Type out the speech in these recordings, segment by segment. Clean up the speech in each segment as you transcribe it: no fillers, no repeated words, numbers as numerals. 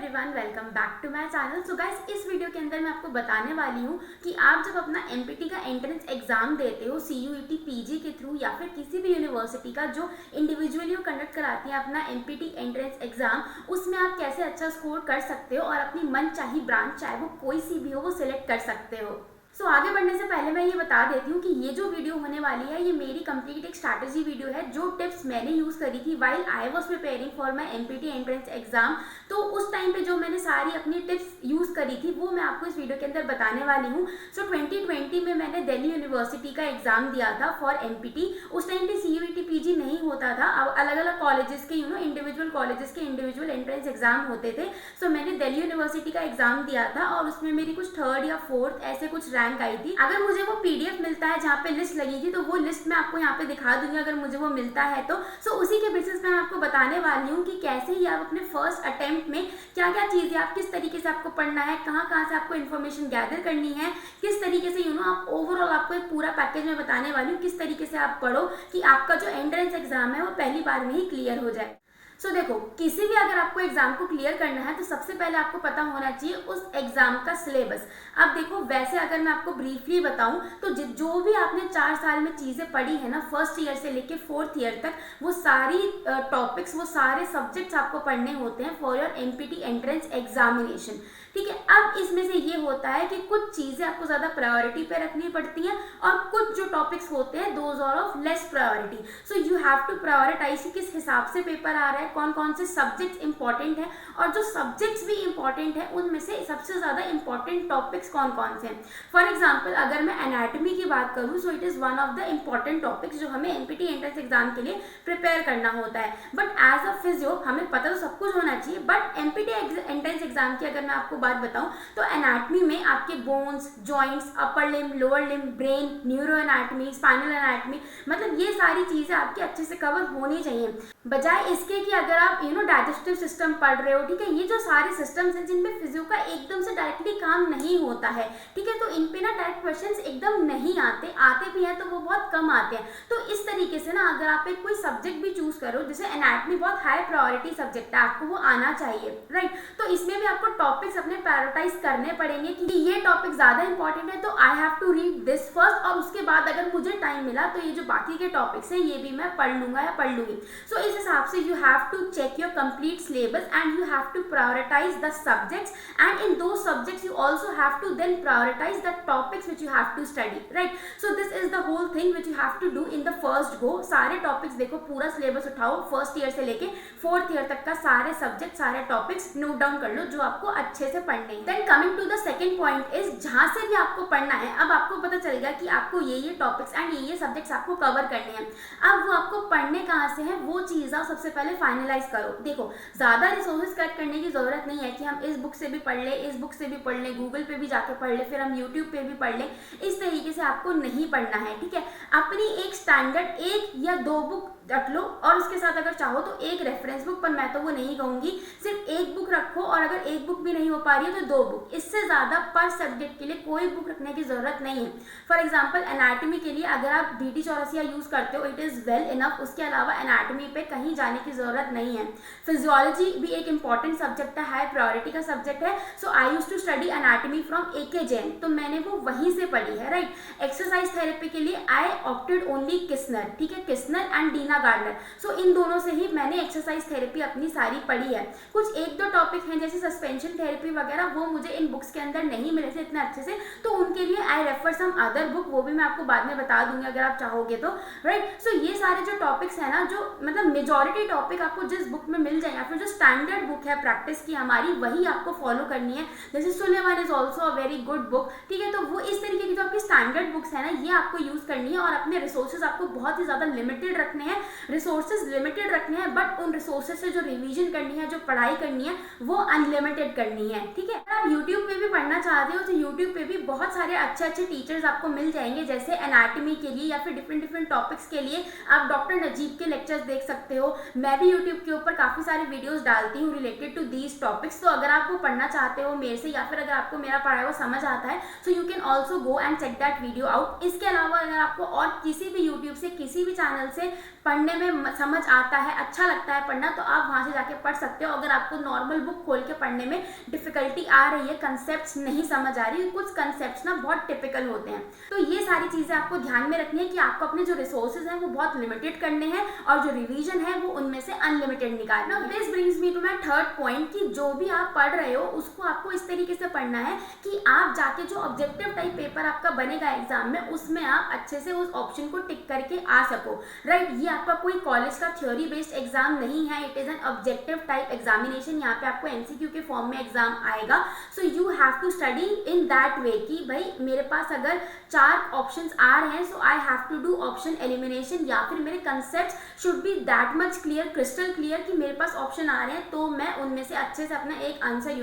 Everyone, welcome back to my channel. So guys, इस video के अंदर मैं आपको बताने वाली हूँ कि आप जब अपना एमपीटी का एंट्रेंस एग्जाम देते हो सीयूईटी पीजी के थ्रू या फिर किसी भी यूनिवर्सिटी का जो इंडिविजुअली कंडक्ट कराती है अपना एमपीटी एंट्रेंस एग्जाम, उसमें आप कैसे अच्छा स्कोर कर सकते हो और अपनी मनचाही ब्रांच चाहे वो कोई सी भी हो वो सिलेक्ट कर सकते हो। सो आगे बढ़ने से पहले मैं ये बता देती हूँ कि ये जो वीडियो होने वाली है ये मेरी कंप्लीट एक स्ट्रैटेजी वीडियो है। जो टिप्स मैंने यूज़ करी थी while I was preparing for my empty entrance exam, तो उस टाइम पे जो मैंने सारी अपनी टिप्स यूज़ करी थी वो मैं आपको इस वीडियो के अंदर बताने वाली हूँ। सो 2020 में मैंने दिल्ली यूनिवर्सिटी का एग्जाम दिया था फॉर एमपीटी। उस टाइम पे सीयूईटी पीजी नहीं होता था, अब अलग अलग कॉलेजेस के इंडिविजुअल कॉलेजेस के इंडिविजुअल एंट्रेंस एग्जाम होते थे। सो मैंने दिल्ली यूनिवर्सिटी का एग्जाम दिया था और उसमें मेरी कुछ 3rd या 4th ऐसे कुछ रैंक आई थी। अगर मुझे वो पीडीएफ मिलता है जहाँ पे लिस्ट लगी थी तो वो लिस्ट मैं आपको यहाँ पे दिखा दूंगी अगर मुझे वो मिलता है तो। सो उसी के बेसिस पे मैं आपको बताने वाली हूँ कि कैसे ही आप अपने फर्स्ट अटेम्प्ट में क्या क्या चीज़ें आप किस तरीके से आपको पढ़ना है, कहाँ कहाँ से आपको इन्फॉर्मेशन गैदर करनी है, किस तरीके से आप ओवरऑल आपको एक पूरा पैकेज में बताने वाली हूँ किस तरीके से आप पढ़ो कि आपका जो एंट्रेंस एग्जाम है वो पहली बार में ही क्लियर हो जाए। सो देखो, किसी भी अगर आपको एग्जाम को क्लियर करना है तो सबसे पहले आपको पता होना चाहिए उस एग्जाम का सिलेबस। अब देखो, वैसे अगर मैं आपको ब्रीफली बताऊं तो जो भी आपने 4 साल में चीज़ें पढ़ी है ना, फर्स्ट ईयर से लेके 4th ईयर तक, वो सारी टॉपिक्स वो सारे सब्जेक्ट्स आपको पढ़ने होते हैं for your empty entrance examination. ठीक है, अब इसमें से ये होता है कि कुछ चीज़ें आपको ज़्यादा प्रायोरिटी पे रखनी पड़ती हैं और कुछ जो टॉपिक्स होते हैं those are of less priority. So you have to prioritise कि किस हिसाब से पेपर आ रहा है, कौन कौन से सब्जेक्ट्स इंपॉर्टेंट है और जो सब्जेक्ट्स भी इंपॉर्टेंट है उनमें से सबसे ज़्यादा इंपॉर्टेंट टॉपिक्स कौन कौन से हैं। फॉर एग्जाम्पल अगर मैं एनाटॉमी की बात करूँ, so it is one of the important topics जो हमें एमपीटी एंट्रेंस एग्जाम के लिए प्रिपेयर करना होता है। बट एज अ फिजियो हमें पता तो सब कुछ होना चाहिए, बट एमपीटी एंट्रेंस एग्जाम की अगर मैं आपको बात बताऊं तो एनाटॉमी में आपके bones, joints, upper limb, lower limb, brain, neuro anatomy, spinal anatomy, मतलब ये सारी चीज़ें आपकी अच्छे से कवर होनी चाहिए। बजाय इसके कि अगर आप डाइजेस्टिव सिस्टम पढ़ रहे हो, ठीक है, ये जो सारे सिस्टम्स हैं जिनमें फिजियो का एकदम से डायरेक्टली काम नहीं होता है, ठीक है, तो इन पे ना डायरेक्ट क्वेश्चंस एकदम नहीं आते भी हैं तो वो बहुत कम आते हैं। तो इस तरीके से ना अगर आप एक कोई सब्जेक्ट भी चूज करो, जैसे एनाटॉमी बहुत हाई प्रायोरिटी सब्जेक्ट है, आपको वो आना चाहिए, राइट, तो इसमें भी आपको टॉपिक्स अपने प्रायोरिटाइज करने पड़ेंगे कि ये टॉपिक ज्यादा इंपॉर्टेंट है तो I have to read this first, और उसके बाद अगर मुझे टाइम मिला तो ये जो बाकी के टॉपिक्स हैं ये भी मैं पढ़ लूंगा या पढ़ लूंगी। सो इस हिसाब से you have to check your complete syllabus and you have to prioritize the subjects, and in those subjects you also have to then prioritize the topics which you have to study, right? So this is the whole thing which you have to do in the first go। सारे topics देखो, पूरा syllabus उठाओ, first year से लेके 4th year तक का सारे subject सारे टॉपिक्स नोट डाउन कर लो जो आपको अच्छे से पढ़ने हैं। Then coming to the second point is, जहाँ से भी आपको पढ़ना है अब आपको पता चलेगा कि आपको ये टॉपिक्स एंड ये सब्जेक्ट्स आपको कवर करने हैं। अब वो आपको पढ़ने कहाँ से है वो चीज़ आप सबसे पहले फाइनलाइज करो। देखो, ज़्यादा रिसोर्सेज कलेक्ट करने की ज़रूरत नहीं है कि हम इस बुक से भी पढ़ लें, इस बुक से भी पढ़ लें, गूगल पे भी जाके पढ़ लें, फिर हम यूट्यूब पे भी पढ़ लें। इस तरीके से आपको नहीं पढ़ना है, ठीक है। अपनी एक स्टैंडर्ड 1 या 2 बुक रख लो और उसके साथ अगर चाहो तो एक रेफरेंस बुक, पर मैं तो वो नहीं कहूँगी, सिर्फ एक बुक रखो, और अगर एक बुक भी नहीं हो पा रही है तो 2 बुक, इससे ज़्यादा पर सब्जेक्ट के लिए कोई बुक रखने की ज़रूरत नहीं है। फॉर एग्जाम्पल एनाटॉमी के लिए अगर आप बीटी चौरसिया यूज़ करते हो इट इज़ वेल इनफ, उसके अलावा एनाटॉमी पे कहीं जाने की ज़रूरत नहीं है। फिजियोलॉजी भी एक इंपॉर्टेंट सब्जेक्ट है, हाई प्रायोरिटी का सब्जेक्ट है। So I use to study anatomy from AK Jain, तो मैंने वो वहीं से पढ़ी है, राइट। एक्सरसाइज थेरेपी के लिए आई ऑप्टेड ओनली किस्नर, ठीक है, किस्नर एंड डीना गार्डनर। सो इन दोनों से ही मैंने एक्सरसाइज थेरेपी अपनी सारी पढ़ी है। कुछ 1-2 टॉपिक हैं जैसे सस्पेंशन थेरेपी वगैरह, वो मुझे इन बुक्स के अंदर नहीं मिले थे इतने अच्छे से, तो उनके लिए I refer some other book, वो भी मैं आपको बाद में बता दूंगी अगर आप चाहोगे तो, राइट। सो ये सारे जो टॉपिक्स हैं ना, जो मतलब मेजॉरिटी टॉपिक आपको जिस बुक में मिल जाए या फिर जो स्टैंडर्ड बुक है प्रैक्टिस की हमारी, वही आपको फॉलो करनी है। जैसे Suleman is also a very good book, ठीक है, तो वो इस तरीके की जो आपकी स्टैंडर्ड बुक्स है ना ये आपको यूज करनी है। और अपने रिसोर्सेज आपको बहुत ही ज़्यादा लिमिटेड रखने हैं, रिसोर्सेज लिमिटेड रखने हैं, बट उन रिसोर्सेज से जो रिवीजन करनी है, जो पढ़ाई करनी है वो अनलिमिटेड करनी है, ठीक है। अगर आप यूट्यूब पे भी पढ़ना चाहते हो तो यूट्यूब पे भी बहुत सारे अच्छे टीचर्स आपको मिल जाएंगे, जैसे एनाटॉमी के लिए या फिर डिफरेंट टॉपिक्स के लिए आप डॉक्टर नजीब के लेक्चर्स देख सकते हो। मैं भी यूट्यूब के ऊपर काफ़ी सारे वीडियोस डालती हूँ रिलेटेड टू दीज टॉपिक्स, तो अगर आप वो पढ़ना चाहते हो मेरे से या फिर अगर आपको मेरा पढ़ाया हुआ समझ आता है, so you can also go and check that video out. इसके अलावा अगर आपको और किसी भी यूट्यूब से किसी भी चैनल से पढ़ने में समझ आता है, अच्छा लगता है पढ़ना, तो आप वहाँ से जाके पढ़ सकते हो। अगर आपको नॉर्मल बुक खोल के पढ़ने में डिफिकल्टी आ रही है, कंसेप्ट नहीं समझ आ रही, कुछ कंसेप्ट ना बहुत टिपिकल होते हैं। तो ये सारी चीजें आपको ध्यान में रखनी है कि आपको अपने जो रिसोर्सेज हैं वो बहुत लिमिटेड करने हैं और जो रिवीजन है वो उनमें से अनलिमिटेड निकालना। This brings me to my third point कि जो भी आप पढ़ रहे हो उसको आपको इस तरीके से पढ़ना है कि आप जाके जो ऑब्जेक्टिव टाइप पेपर आपका बनेगा एग्जाम में, उसमें आप अच्छे से उस ऑप्शन को टिक करके आ सको, राइट। ये आपका कोई कॉलेज का थ्योरी बेस्ड एग्जाम नहीं है, it is an objective type examination. यहाँ पे आपको एमसीक्यू के फॉर्म में एग्जाम आएगा, so you have to study in that way कि भाई मेरे पास अगर 4 ऑप्शंस आ रहे हैं, so I have to do option elimination, या फिर मेरे concept should be that much clear, crystal clear कि मेरे पास ऑप्शन आ रहे हैं तो मैं उनमें से अच्छे से अपना एक आंसर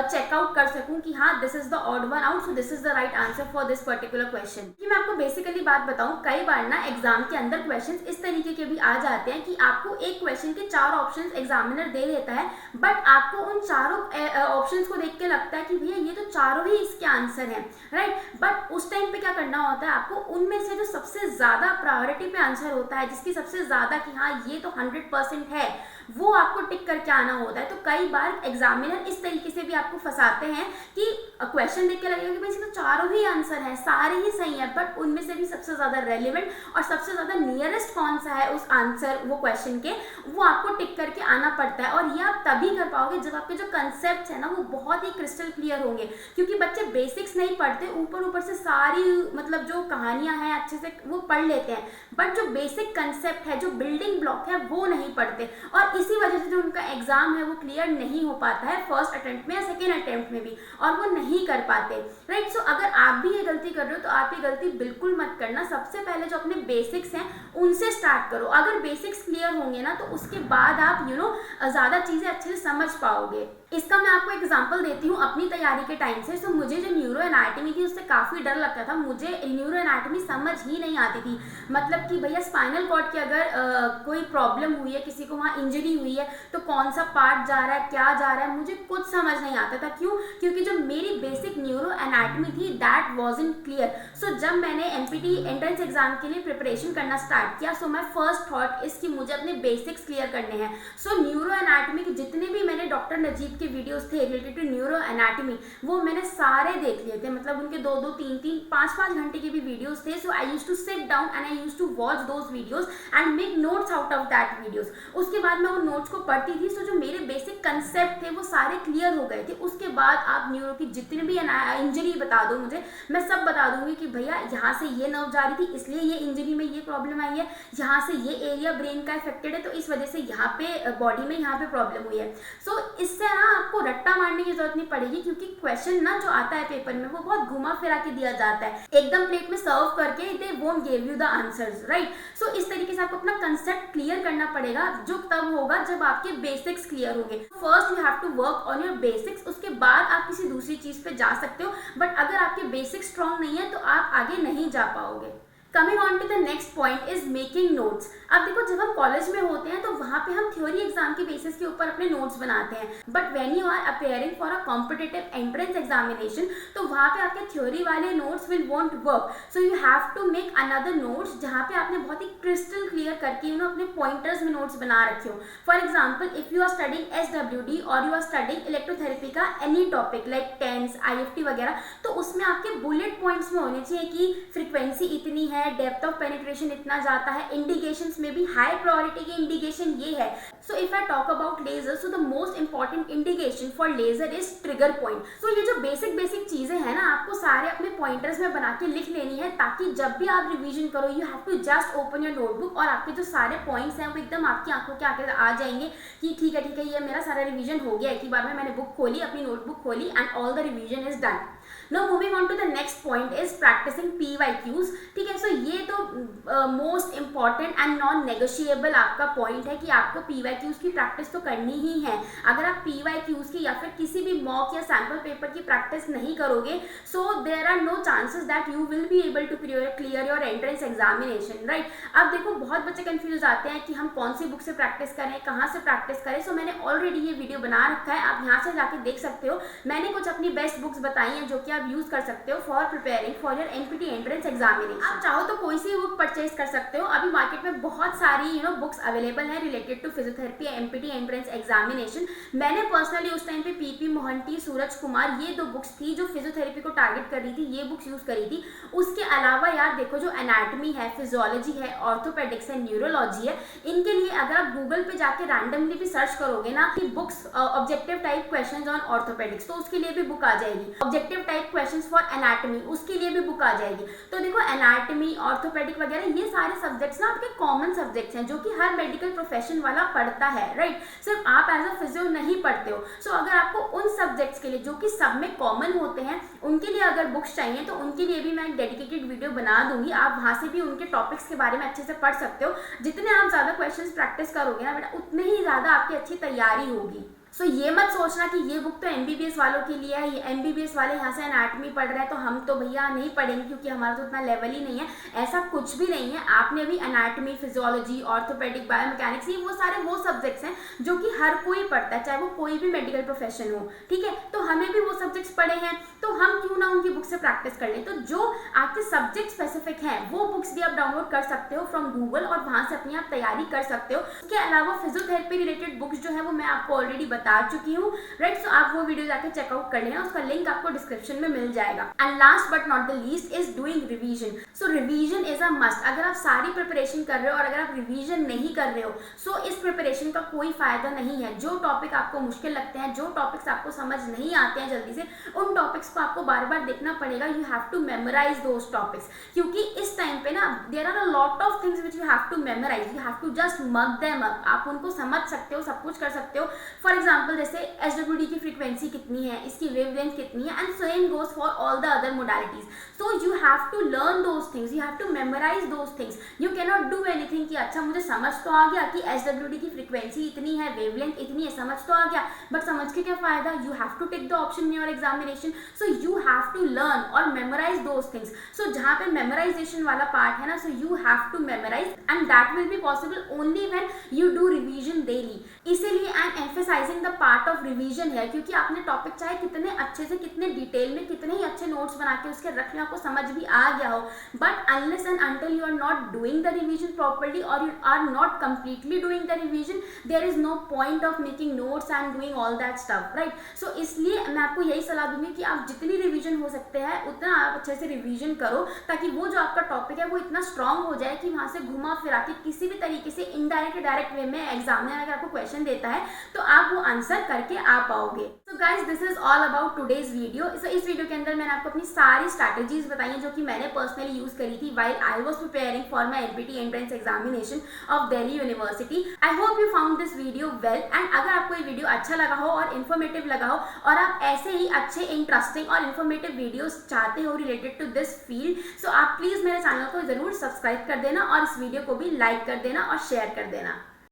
चेकआउट कर सकूं कि हाँ this is the odd one out, so this is the right answer for this particular question. कि मैं आपको बेसिकली बात बताऊं, कई बार ना एग्जाम के अंदर क्वेश्चंस इस तरीके के भी आ जाते हैं कि आपको एक क्वेश्चन के 4 ऑप्शंस एग्जामिनर दे देता है, बट आपको उन चारों ऑप्शंस को देख के लगता है कि भैया ये तो चारों ही इसके आंसर हैं, राइट। बट उस टाइम पे क्या करना होता है, आपको उनमें से जो सबसे ज्यादा प्रायोरिटी पे आंसर होता है, जिसकी सबसे ज्यादा कि हाँ ये तो 100% है, वो आपको टिक करके आना होता है। तो कई बार एग्जामिनर इस तरीके से भी आपको फंसाते हैं कि क्वेश्चन देख के लगेगा कि भाई इसमें चारों ही आंसर हैं, सारे ही सही है, बट उनमें से भी सबसे ज्यादा रेलिवेंट और सबसे ज्यादा नियरेस्ट कौन सा है उस आंसर वो क्वेश्चन के, वो आपको टिक करके आना पड़ता है। और ये आप तभी कर पाओगे जब आपके जो कंसेप्ट है ना वो बहुत ही क्रिस्टल क्लियर होंगे, क्योंकि बच्चे बेसिक्स नहीं पढ़ते, ऊपर ऊपर से सारी मतलब जो कहानियां हैं अच्छे से वो पढ़ लेते हैं, बट जो बेसिक कंसेप्ट है, जो बिल्डिंग ब्लॉक है, वो नहीं पढ़ते, और इसी वजह से जो उनका एग्जाम है वो क्लियर नहीं हो पाता है फर्स्ट अटेम्प्ट में या सेकेंड अटेम्प्ट में भी, और वो नहीं कर पाते, राइट। सो अगर आप भी ये गलती कर रहे हो तो आप ये गलती बिल्कुल मत करना। सबसे पहले जो अपने बेसिक्स हैं उनसे स्टार्ट करो। अगर बेसिक्स क्लियर होंगे ना तो उसके बाद आप ज़्यादा चीज़ें अच्छे से समझ पाओगे। इसका मैं आपको एग्जांपल देती हूँ अपनी तैयारी के टाइम से। सो मुझे जो न्यूरो एनाटॉमी थी उससे काफ़ी डर लगता था, मुझे न्यूरो एनाटॉमी समझ ही नहीं आती थी। मतलब कि भैया स्पाइनल कॉर्ड की अगर कोई प्रॉब्लम हुई है, किसी को वहाँ इंजरी हुई है, तो कौन सा पार्ट जा रहा है, क्या जा रहा है, मुझे कुछ समझ नहीं आता था। क्यों? क्योंकि जो मेरी बेसिक न्यूरो एनाटॉमी थी दैट वाज़न्ट क्लियर। सो जब मैंने एमपीटी एंट्रेंस एग्जाम के लिए प्रिपरेशन करना स्टार्ट किया, सो माई फर्स्ट थॉट इज कि मुझे अपने बेसिक्स क्लियर करने हैं। सो न्यूरो एनाटॉमी के जितने भी मैंने डॉक्टर नजीब के वीडियोस थे रिलेटेड टू न्यूरो एनाटॉमी, वो मैंने सारे देख लिए थे। मतलब उनके 2-2, 3-3, 5-5 घंटे के भी वीडियोस थे। So I used to sit down and I used to watch those videos and make notes out of that videos. उसके बाद मैं वो नोट्स को पढ़ती थी। सो जो मेरे बेसिक कंसेप्ट थे वो सारे क्लियर हो गए थे। उसके बाद आप न्यूरो की जितनी भी इंजरी बता दो मुझे, मैं सब बता दूंगी कि भैया यहाँ से ये नर्व जा रही थी इसलिए ये इंजरी में ये प्रॉब्लम आई है, यहाँ से ये एरिया ब्रेन का इफेक्टेड है तो इस वजह से यहाँ पे बॉडी में यहाँ पे प्रॉब्लम हुई है। सो इससे ना आपको रट्टा मारने की जरूरत नहीं पड़ेगी, क्योंकि क्वेश्चन ना जो आता है पेपर में वो बहुत घुमा फिरा के दिया जाता है, एकदम प्लेट में सर्व करके they won't give you the answers, right. So इस तरीके से आपको अपना कंसेप्ट क्लियर करना पड़ेगा, जो तब होगा जब आपके बेसिक्स क्लियर होंगे। First you have to work on your basics, उसके बाद आप किसी दूसरी चीज पे जा सकते हो, बट अगर आपके बेसिक्स स्ट्रॉन्ग नहीं है तो आप आगे नहीं जा पाओगे। Coming on to the next point is making notes. अब देखो जब हम कॉलेज में होते हैं तो वहाँ पे हम थ्योरी एग्जाम के बेसिस के ऊपर अपने नोट्स बनाते हैं, but when you are appearing for a competitive entrance examination तो वहाँ पे आपके थ्योरी वाले notes will won't work. So you have to make another notes जहाँ पे आपने बहुत ही क्रिस्टल क्लियर करके अपने पॉइंटर्स में नोट्स बना रखे हो। For example if you are studying SWD और यू आर स्टडिंग इलेक्ट्रोथेरेपी का any topic like TENS, IFT वगैरह, तो उसमें आपके बुलेट पॉइंट्स में होने चाहिए कि फ्रीक्वेंसी इतनी है, डेप्थ ऑफ पेनिट्रेशन इतना जाता है, इंडिकेशंस में भी हाई प्रायोरिटी की इंडिकेशन ये है। So if I talk about laser, so the most important indication for laser is trigger point. So ये जो बेसिक चीजें हैं ना आपको सारे अपने पॉइंटर्स में बना के लिख लेनी है, ताकि जब भी आप रिवीजन करो you have to just open your notebook और आपके जो सारे पॉइंट्स हैं वो एकदम आपकी आंखों के आगे आ जाएंगे कि ठीक है ये मेरा सारा रिवीजन हो गया। एक ही बार में मैंने बुक खोली, अपनी नोटबुक खोली and all the revision is done. Now moving on to the next point is practicing PYQs। ठीक है, सो ये तो most important and non negotiable आपका पॉइंट है कि आपको PYQs की प्रैक्टिस तो करनी ही है। अगर आप PYQs की या फिर किसी भी मॉक या सैम्पल पेपर की प्रैक्टिस नहीं करोगे, so there are no chances that you will be able to clear your entrance examination, right. अब देखो बहुत बच्चे कंफ्यूज आते हैं कि हम कौन सी बुक से प्रैक्टिस करें, कहाँ से प्रैक्टिस करें। सो मैंने ऑलरेडी ये वीडियो बना रखा है, आप यहाँ से जाके देख सकते हो। मैंने कुछ अपनी बेस्ट बुक्स बताई हैं जो कि आप यूज कर सकते हो for preparing for your empty entrance examination. आप चाहो चाहो तो कोई सी बुक परचेज कर सकते हो। अभी मार्केट में बहुत सारी बुक्स अवेलेबल है related to physiotherapy MPT entrance examination. मैंने पर्सनली उस टाइम पे पीपी मोहंती, सूरज कुमार, ये 2 बुक्स थी जो फिजियोथेरेपी को टारगेट कर रही थी, ये बुक्स यूज करी थी। उसके अलावा यार देखो, जो एनाटमी है, फिजियोलॉजी है, ऑर्थोपेडिक्स है, न्यूरोलॉजी है, इनके लिए अगर आप गूगल पे जाके रैंडमली भी सर्च करोगे ना कि books objective type questions on orthopaedics, तो उसके लिए भी बुक आ जाएगी। Objective type questions for anatomy, उसके लिए भी बुक आ जाएगी। तो देखो, एनाटमी, ऑर्थोपेडिक वगैरह ये सारे सब्जेक्ट्स ना आपके कॉमन सब्जेक्ट्स हैं जो कि हर मेडिकल प्रोफेशन वाला पढ़ता है, राइट। सिर्फ आप एज अ फिजियो नहीं पढ़ते हो। सो अगर आपको उन सब्जेक्ट्स के लिए जो कि सब में कॉमन होते हैं, उनके लिए अगर बुक्स चाहिए तो उनके लिए भी मैं एक डेडिकेटेड वीडियो बना दूंगी। आप वहां से भी उनके टॉपिक्स के बारे में अच्छे से पढ़ सकते हो। जितने आप ज्यादा क्वेश्चंस प्रैक्टिस करोगे ना बेटा, उतने ही ज्यादा आपकी अच्छी तैयारी होगी। सो ये मत सोचना कि ये बुक तो एमबीबीएस वालों के लिए है, एमबीबीएस वाले यहाँ से एनाटमी पढ़ रहे हैं तो हम तो भैया नहीं पढ़ेंगे क्योंकि हमारा तो उतना लेवल ही नहीं है। ऐसा कुछ भी नहीं है। आपने भी एनाटमी, फिजियोलॉजी, ऑर्थोपेडिक, बायोमैकेनिक्स, ये वो सारे वो सब्जेक्ट्स हैं जो कि हर कोई पढ़ता है, चाहे वो कोई भी मेडिकल प्रोफेशन हो, ठीक है। तो हमें भी वो सब्जेक्ट्स पढ़े हैं, तो हम क्यों ना उनकी बुक से प्रैक्टिस कर लें। तो जो आपके सब्जेक्ट स्पेसिफिक हैं वो बुक्स भी आप डाउनलोड कर सकते हो फ्रॉम गूगल और वहां से अपनी आप तैयारी कर सकते हो। उसके अलावा फिजियोथेरेपी रिलेटेड बुक्स जो है वो मैं आपको ऑलरेडी बता चुकी हूँ, राइट। सो आप वो वीडियो जाके चेकआउट कर लेना, उसका लिंक आपको डिस्क्रिप्शन में मिल जाएगा। And last but not the least is doing revision. So revision is a must. अगर आप सारी प्रिपरेशन कर रहे हो और अगर आप रिवीजन नहीं कर रहे हो, सो इस प्रिपरेशन का कोई फायदा नहीं है। जो टॉपिक आपको मुश्किल लगते हैं, जो टॉपिक्स आपको समझ नहीं आते हैं जल्दी से, उन टॉपिक्स को आपको बार बार देखना पड़ेगा। You have to memorise those topics, क्योंकि इस टाइम पे ना there are a lot of things which you have to memorise. You have to just mug them up. आप उनको समझ सकते हो, सब कुछ कर सकते हो। फॉर एग्जाम्पल जैसे एसडब्ल्यूडी की फ्रीक्वेंसी कितनी है, इसकी वेवलेंथ कितनी है, and same goes for all the other modalities. So you have to learn those things, you have to memorise those things. You can not do anything कि अच्छा मुझे समझ तो आ गया कि एसडब्ल्यूडी की फ्रीक्वेंसी इतनी है, वेवलेंथ इतनी है, समझ तो आ गया, बट समझ के क्या फायदा। You have to take the option in your examination. So you have to learn और मेमोराइज दोज थिंग्स। सो जहाँ पे मेमोराइजेशन वाला पार्ट है ना, so you have to memorise and that will be possible only when you do revision daily. इसीलिए I am emphasising the part of revision है, क्योंकि आपने टॉपिक चाहे कितने अच्छे से, कितने डिटेल में, कितने ही अच्छे नोट्स बना के उसके रख लें, आपको समझ भी आ गया हो, but unless and until you are not doing the revision properly और you are not completely doing the revision, there is no point of making notes and doing all that stuff, right. So इसलिए मैं आपको यही सलाह दूंगी कि आप जितनी रिवीजन हो सकते हैं उतना आप अच्छे से रिवीजन करो, ताकि वो जो आपका टॉपिक है वो इतना स्ट्रांग हो जाए कि वहां से घुमा फिरा के किसी भी तरीके से इनडायरेक्ट डायरेक्ट वे में एग्जामिनर अगर आपको क्वेश्चन देता है तो आप वो आंसर करके आ पाओगे। So guys, this is all about today's video. इस वीडियो के अंदर मैंने आपको अपनी सारी स्ट्रैटेजीज बताई हैं जो कि मैंने पर्सनली यूज करी थी while I was preparing for my NPT entrance examination of Delhi university. I hope you found this video well, and अगर आपको ये वीडियो अच्छा लगा हो और इन्फॉर्मेटिव लगा हो और आप ऐसे ही अच्छे, इंटरेस्टिंग और इन्फॉर्मेटिव वीडियोस चाहते हो रिलेटेड टू दिस फील्ड, सो आप प्लीज मेरे चैनल को जरूर सब्सक्राइब कर देना और इस वीडियो को भी लाइक कर देना और शेयर कर देना।